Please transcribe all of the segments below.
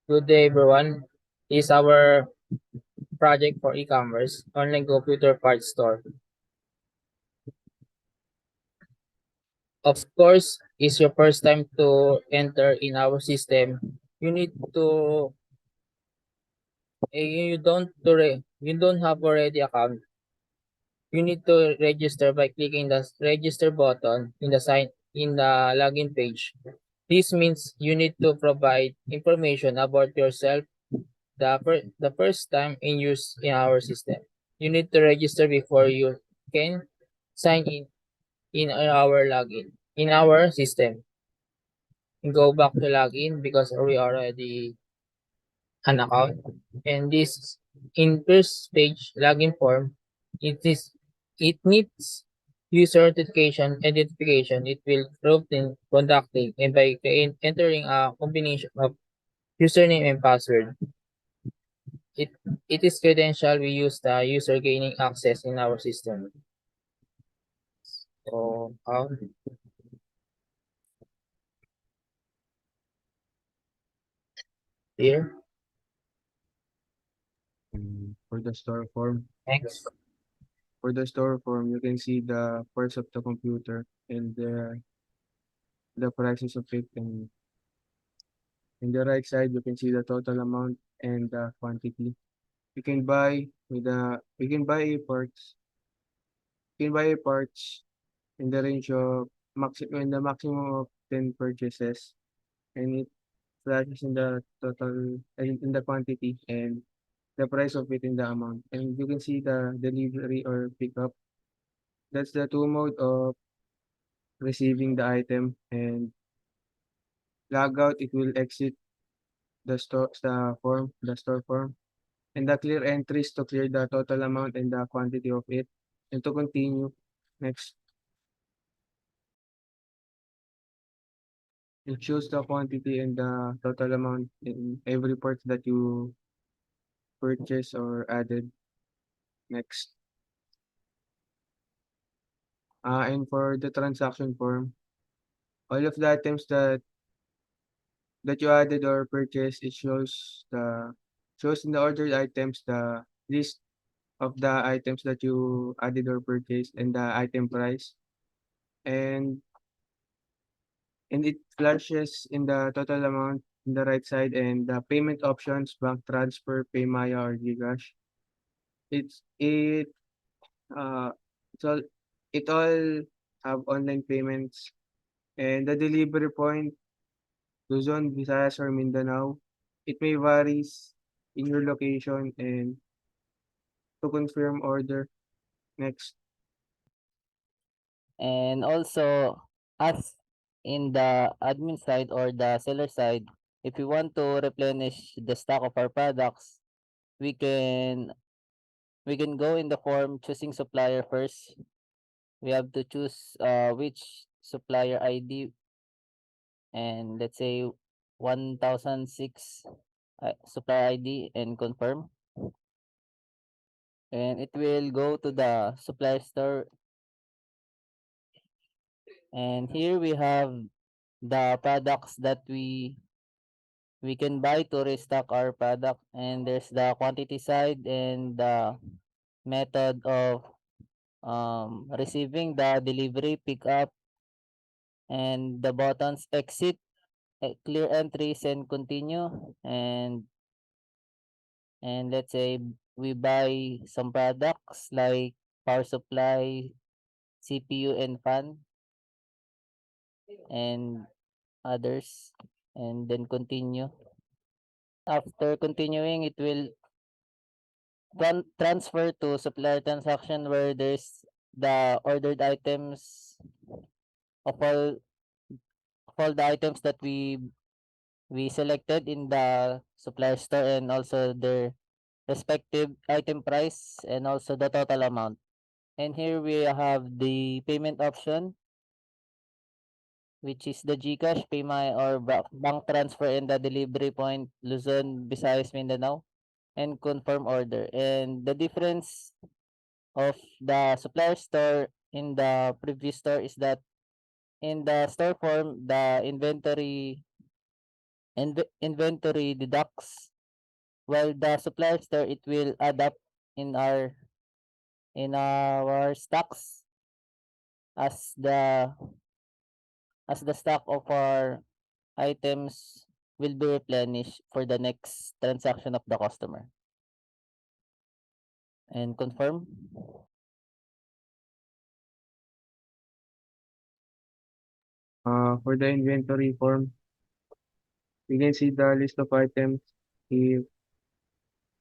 Good day, everyone. This is our project for e-commerce, online computer parts store. Of course, it's your first time to enter in our system. You need to you don't have already account. You need to register by clicking the register button in the login page. This means you need to provide information about yourself the first time in use in our system. You need to register before you can sign in our login in our system. Go back to login because we already an account. And this in first page login form, it needs user authentication identification. It will prove in conducting and by entering a combination of username and password. It it is credential we use the user gaining access in our system. So here For the store form, next. you can see the parts of the computer and the prices of it. And in the right side, you can see the total amount and the quantity. You can buy a parts. You can buy a parts in the range of maximum of 10 purchases, and it flashes in the total and in the quantity and the price of it in the amount. And you can see the delivery or pickup. That's the two mode of receiving the item, and logout, it will exit the store form, and the clear entries to clear the total amount and the quantity of it. And to continue, next, it shows the quantity and the total amount in every part that you purchased or added. Next. And for the transaction form, all of the items that you added or purchased, it shows in the ordered items the list of the items that you added or purchased and the item price. And it flashes in the total amount in the right side and the payment options, bank transfer, PayMaya or GCash. It's it uh it's all it all have online payments, and the delivery point, Luzon, Visayas or Mindanao. It may varies in your location. And to confirm order, next. And also, us in the admin side or the seller side, if we want to replenish the stock of our products, we can we can go in the form choosing supplier first. We have to choose which supplier ID, and let's say 1006 supplier ID, and confirm. And it will go to the supplier store, and here we have the products that we can buy to restock our product, and there's the quantity side and the method of receiving the delivery, pickup, and the buttons exit, clear entries, and continue. And let's say we buy some products like power supply, CPU and fan, and others, and then continue. After continuing, it will transfer to supplier transaction, where there's the ordered items of all the items that we selected in the supplier store, and also their respective item price, and also the total amount. And here we have the payment option, which is the GCash, PayMaya, or bank transfer, and the delivery point Luzon, Visayas, Mindanao, and confirm order. And the difference of the supplier store in the previous store is that in the store form, the inventory inventory deducts, while the supplier store it will add up in our stocks as the stock of our items will be replenished for the next transaction of the customer. And confirm. For the inventory form, you can see the list of items. If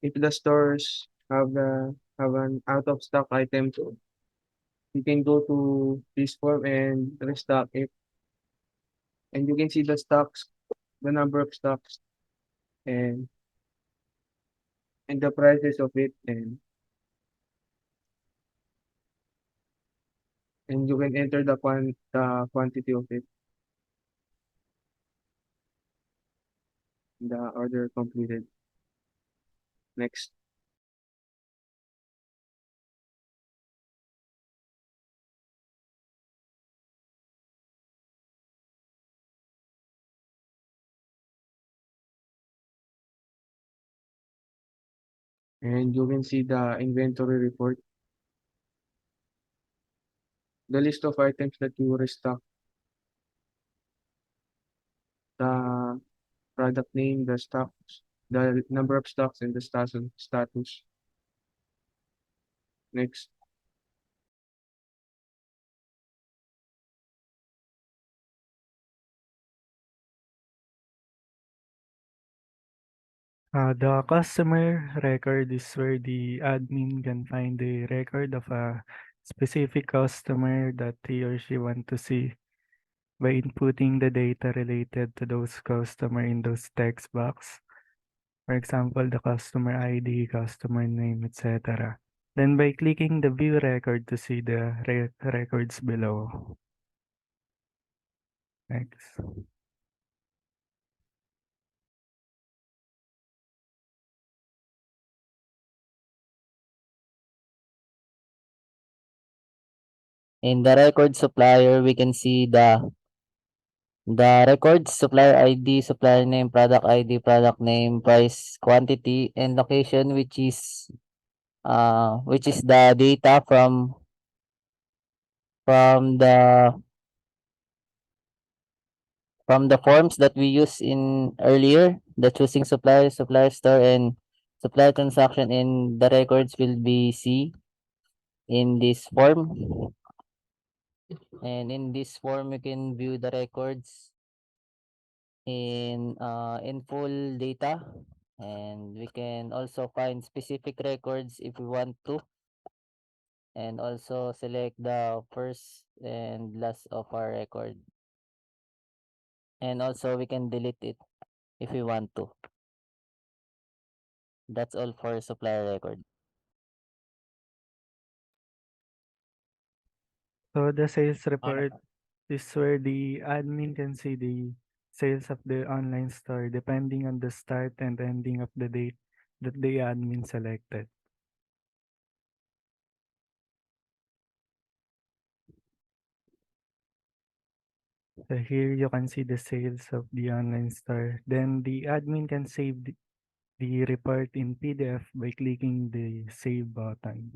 the stores have an out of stock item, you can go to this form and restock it. And you can see the stocks, the number of stocks, and the prices of it, and you can enter the quantity of it, the order completed. Next. And you can see the inventory report, the list of items that you restock, the product name, the stocks, the number of stocks, and the status. Next. The customer record is where the admin can find the record of a specific customer that he or she want to see by inputting the data related to those customer in those text box. For example, the customer ID, customer name, etc. Then by clicking the view record to see the records below. Next. In the record supplier, we can see the records, supplier ID, supplier name, product ID, product name, price, quantity, and location, which is the data from the forms that we used in earlier, the choosing supplier, supplier store, and supplier transaction in the records will be C in this form. And in this form, you can view the records in full data, and we can also find specific records if we want to, and also select the first and last of our record, and also we can delete it if we want to. That's all for supplier record. So the sales report is where the admin can see the sales of the online store depending on the start and ending of the date that the admin selected. So here you can see the sales of the online store. Then the admin can save the report in PDF by clicking the save button.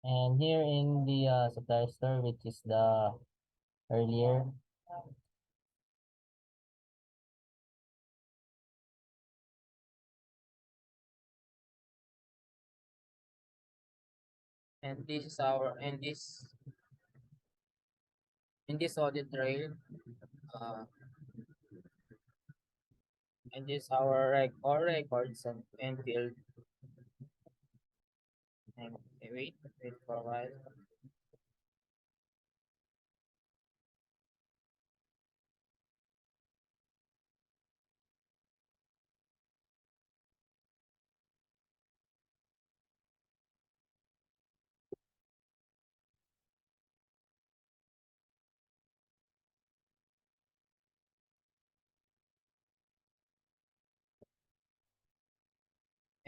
And here in the supplier store, which is the earlier, And this is our in this audit trail, uh, and this our all records and field. And wait for a while.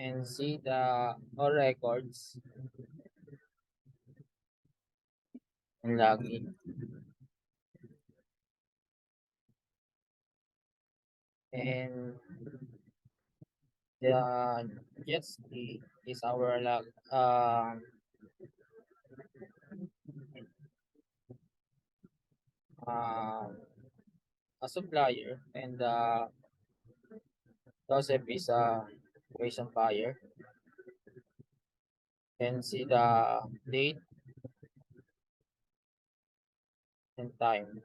and see the all records and log in. And the jet ski is our uh, a supplier, and Joseph is a Christian buyer. And see the date and time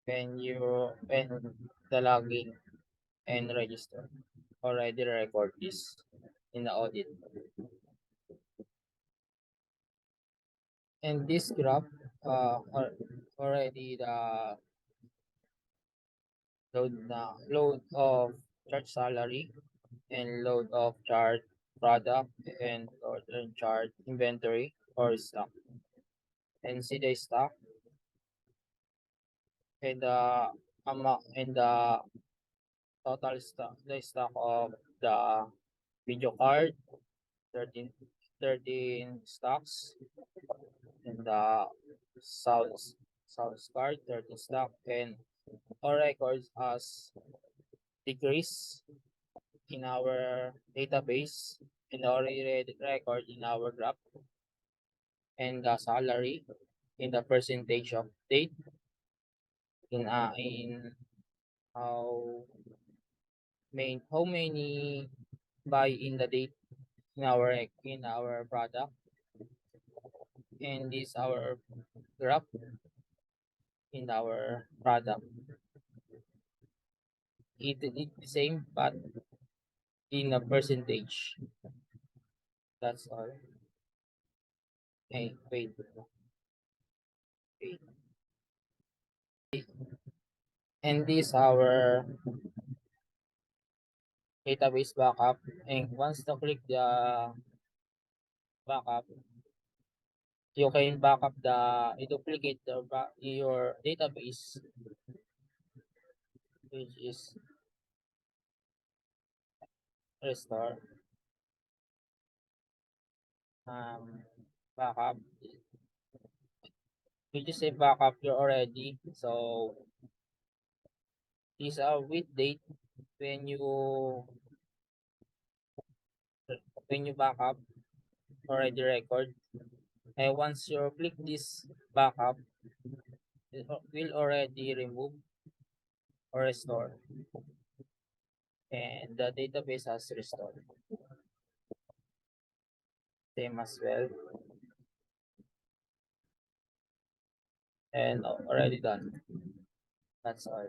when the login and register already record this in the audit. And this graph already the load of chart salary and load of chart product and load and chart inventory or stock. And see the stock and the amount and the total stock, the stock of the video card, 13 stocks, and the sound card, 13 stock, and all records as decrease in our database and already record in our graph, and the salary in the percentage of date in how many buy in the date in our product, and this our graph in our product. It's the same but in a percentage. That's all. Hey, wait. Wait. And this our database backup. And once you click the backup, you can backup you duplicate your database, which is restore backup, which is a backup you already. So these are with date when you backup already record. And once you click this backup, it will already remove or restore, and the database has restored. Same as well, and already done. That's all.